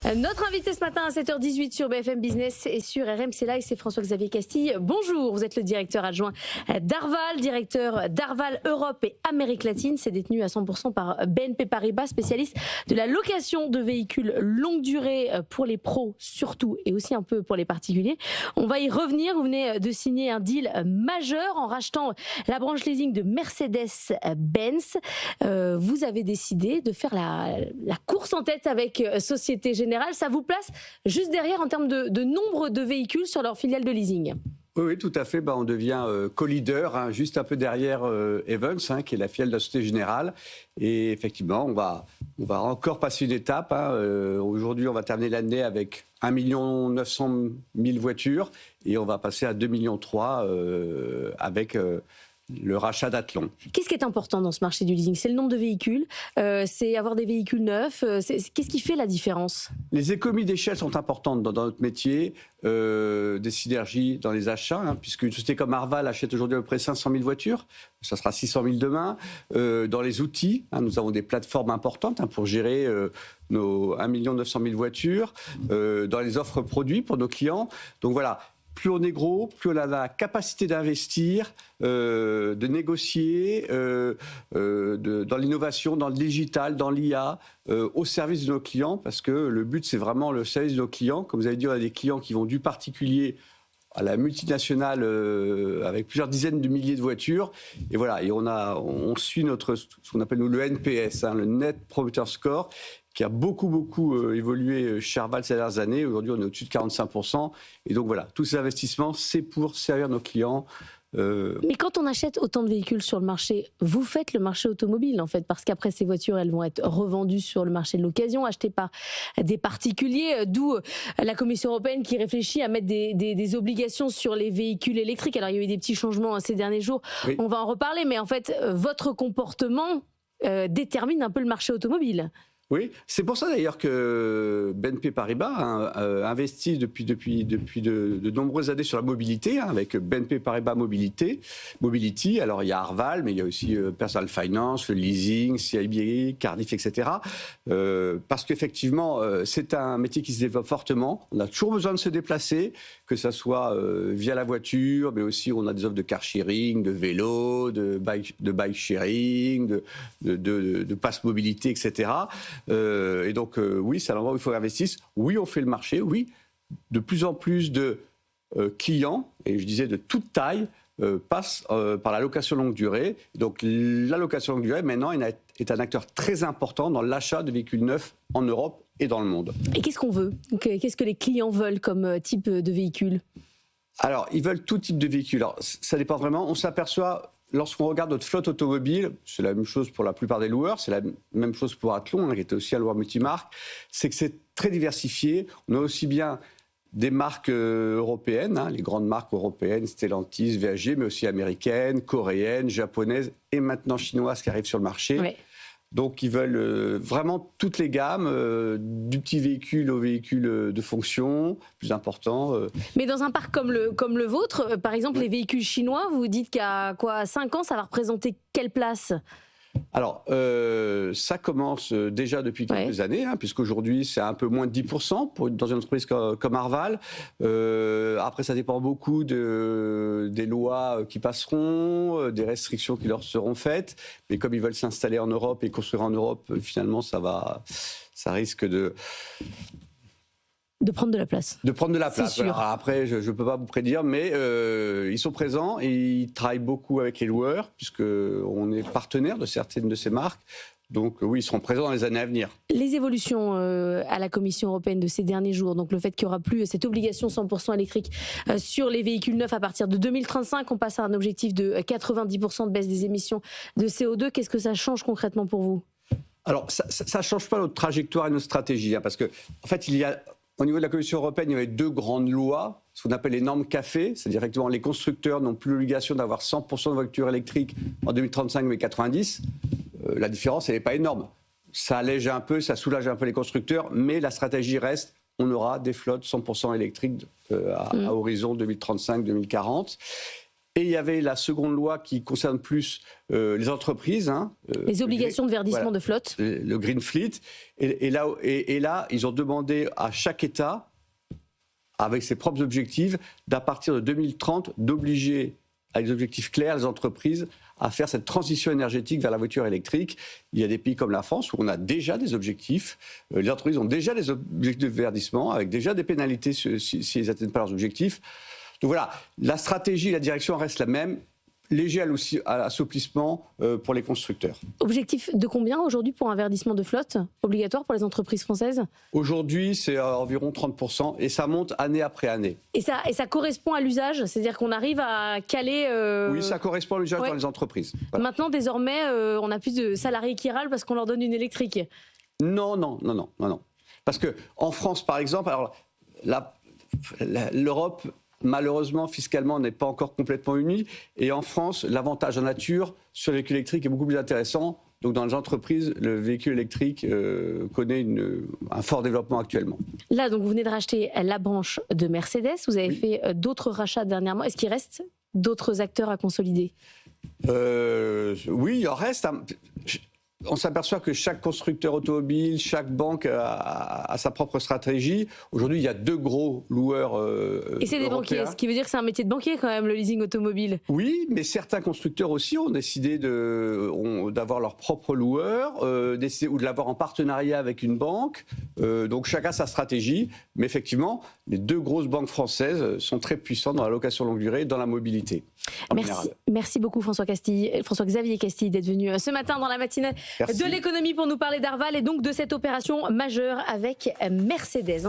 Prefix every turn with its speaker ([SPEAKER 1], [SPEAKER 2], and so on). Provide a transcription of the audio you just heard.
[SPEAKER 1] Notre invité ce matin à 7h18 sur BFM Business et sur RMC Live, c'est François-Xavier Castille. Bonjour, vous êtes le directeur adjoint d'Arval, directeur d'Arval Europe et Amérique latine. C'est détenu à 100% par BNP Paribas, spécialiste de la location de véhicules longue durée pour les pros surtout et aussi un peu pour les particuliers. On va y revenir. Vous venez de signer un deal majeur en rachetant la branche leasing de Mercedes-Benz. Vous avez décidé de faire la course en tête avec Société Générale. Ça vous place juste derrière en termes de nombre de véhicules sur leur filiale de leasing.
[SPEAKER 2] Oui, tout à fait. On devient co-leader, juste un peu derrière Evans, qui est la filiale de la Société Générale. Et effectivement, on va encore passer une étape. Aujourd'hui, on va terminer l'année avec 1 900 000 voitures et on va passer à 2,3 millions avec le rachat d'Athlon.
[SPEAKER 1] Qu'est-ce qui est important dans ce marché du leasing ? C'est le nombre de véhicules, c'est avoir des véhicules neufs. Qu'est-ce qui fait la différence ?
[SPEAKER 2] Les économies d'échelle sont importantes dans notre métier, des synergies dans les achats, puisque une société comme Arval achète aujourd'hui à peu près 500 000 voitures, ça sera 600 000 demain. Dans les outils, nous avons des plateformes importantes pour gérer nos 1 900 000 voitures, dans les offres produits pour nos clients. Donc voilà. Plus on est gros, plus on a la capacité d'investir, de négocier dans l'innovation, dans le digital, dans l'IA, au service de nos clients, parce que le but, c'est vraiment le service de nos clients. Comme vous avez dit, on a des clients qui vont du particulier à la multinationale avec plusieurs dizaines de milliers de voitures. Et voilà, et on suit ce qu'on appelle nous le NPS, le Net Promoter Score, qui a beaucoup évolué chez Arval ces dernières années. Aujourd'hui, on est au-dessus de 45%. Et donc voilà, tous ces investissements, c'est pour servir nos clients.
[SPEAKER 1] Mais quand on achète autant de véhicules sur le marché, vous faites le marché automobile en fait, parce qu'après ces voitures, elles vont être revendues sur le marché de l'occasion, achetées par des particuliers, d'où la Commission européenne qui réfléchit à mettre des obligations sur les véhicules électriques. Alors il y a eu des petits changements ces derniers jours, oui. On va en reparler, mais en fait, votre comportement détermine un peu le marché automobile.
[SPEAKER 2] Oui, c'est pour ça d'ailleurs que BNP Paribas investit depuis de nombreuses années sur la mobilité, avec BNP Paribas Mobility. Alors il y a Arval, mais il y a aussi Personal Finance, le leasing, CIB, Cardiff, etc. Parce qu'effectivement, c'est un métier qui se développe fortement. On a toujours besoin de se déplacer, que ce soit via la voiture, mais aussi on a des offres de car sharing, de vélo, de bike sharing, de pass mobilité, etc. Et donc, oui, c'est un endroit où il faut investir. Oui, on fait le marché. Oui, de plus en plus de clients, et je disais de toute taille, passent par la location longue durée. Donc, la location longue durée, maintenant, est un acteur très important dans l'achat de véhicules neufs en Europe et dans le monde.
[SPEAKER 1] Et qu'est-ce qu'on veut ? Qu'est-ce que les clients veulent comme type de véhicule ?
[SPEAKER 2] Alors, ils veulent tout type de véhicule. Alors, ça dépend vraiment. On s'aperçoit... Lorsqu'on regarde notre flotte automobile, c'est la même chose pour la plupart des loueurs, c'est la même chose pour Athlon, qui était aussi un loueur multimarque, c'est que c'est très diversifié. On a aussi bien des marques européennes, les grandes marques européennes, Stellantis, VAG, mais aussi américaines, coréennes, japonaises et maintenant chinoises qui arrivent sur le marché. Oui. Donc, ils veulent vraiment toutes les gammes, du petit véhicule au véhicule de fonction, plus important.
[SPEAKER 1] Mais dans un parc comme le vôtre, par exemple, oui. Les véhicules chinois, vous dites qu'à 5 ans, ça va représenter quelle place ?
[SPEAKER 2] Alors, ça commence déjà depuis quelques années, puisqu'aujourd'hui, c'est un peu moins de 10% dans une entreprise comme Arval. Après, ça dépend beaucoup des lois qui passeront, des restrictions qui leur seront faites. Mais comme ils veulent s'installer en Europe et construire en Europe, finalement, ça risque de
[SPEAKER 1] prendre de la place.
[SPEAKER 2] De prendre de la place.
[SPEAKER 1] C'est sûr.
[SPEAKER 2] Alors après, je ne peux pas vous prédire, mais ils sont présents et ils travaillent beaucoup avec les loueurs, puisqu'on est partenaire de certaines de ces marques. Donc oui, ils seront présents dans les années à venir.
[SPEAKER 1] Les évolutions à la Commission européenne de ces derniers jours, donc le fait qu'il n'y aura plus cette obligation 100% électrique sur les véhicules neufs à partir de 2035, on passe à un objectif de 90% de baisse des émissions de CO2. Qu'est-ce que ça change concrètement pour vous ?
[SPEAKER 2] Alors, ça ne change pas notre trajectoire et notre stratégie, parce que, en fait, au niveau de la Commission européenne, il y avait 2 grandes lois, ce qu'on appelle les normes CAFE, c'est-à-dire effectivement les constructeurs n'ont plus l'obligation d'avoir 100% de voitures électriques en 2035, mais 90. La différence, elle n'est pas énorme. Ça allège un peu, ça soulage un peu les constructeurs, mais la stratégie reste, on aura des flottes 100% électriques à horizon 2035-2040. Et il y avait la seconde loi qui concerne plus les entreprises.
[SPEAKER 1] Les obligations de verdissement de flotte.
[SPEAKER 2] Le Green Fleet. Et là, ils ont demandé à chaque État, avec ses propres objectifs, d'à partir de 2030, d'obliger, avec des objectifs clairs, les entreprises à faire cette transition énergétique vers la voiture électrique. Il y a des pays comme la France où on a déjà des objectifs. Les entreprises ont déjà des objectifs de verdissement, avec déjà des pénalités si elles n'atteignent pas leurs objectifs. Donc voilà, la stratégie, la direction reste la même. Léger assouplissement pour les constructeurs.
[SPEAKER 1] Objectif de combien aujourd'hui pour un verdissement de flotte obligatoire pour les entreprises françaises?
[SPEAKER 2] Aujourd'hui, c'est environ 30% et ça monte année après année.
[SPEAKER 1] Et ça correspond à l'usage? C'est-à-dire qu'on arrive à caler...
[SPEAKER 2] Oui, ça correspond à l'usage dans les entreprises. Voilà.
[SPEAKER 1] Maintenant, désormais, on n'a plus de salariés qui râlent parce qu'on leur donne une électrique.
[SPEAKER 2] Non. Parce qu'en France, par exemple, alors, l'Europe... malheureusement, fiscalement, n'est pas encore complètement unie. Et en France, l'avantage en nature sur le véhicule électrique est beaucoup plus intéressant. Donc, dans les entreprises, le véhicule électrique connaît un fort développement actuellement.
[SPEAKER 1] Là, donc, vous venez de racheter la branche de Mercedes. Vous avez fait d'autres rachats dernièrement. Est-ce qu'il reste d'autres acteurs à consolider?
[SPEAKER 2] Oui, il en reste. On s'aperçoit que chaque constructeur automobile, chaque banque a sa propre stratégie. Aujourd'hui, il y a 2 gros loueurs
[SPEAKER 1] et c'est des banquiers, ce qui veut dire que c'est un métier de banquier quand même, le leasing automobile.
[SPEAKER 2] Oui, mais certains constructeurs aussi ont décidé d'avoir leur propre loueur, ou de l'avoir en partenariat avec une banque. Donc chacun sa stratégie. Mais effectivement, les 2 grosses banques françaises sont très puissantes dans la location longue durée et dans la mobilité.
[SPEAKER 1] Merci beaucoup François-Xavier Castille d'être venu ce matin dans la matinée de l'économie pour nous parler d'Arval et donc de cette opération majeure avec Mercedes.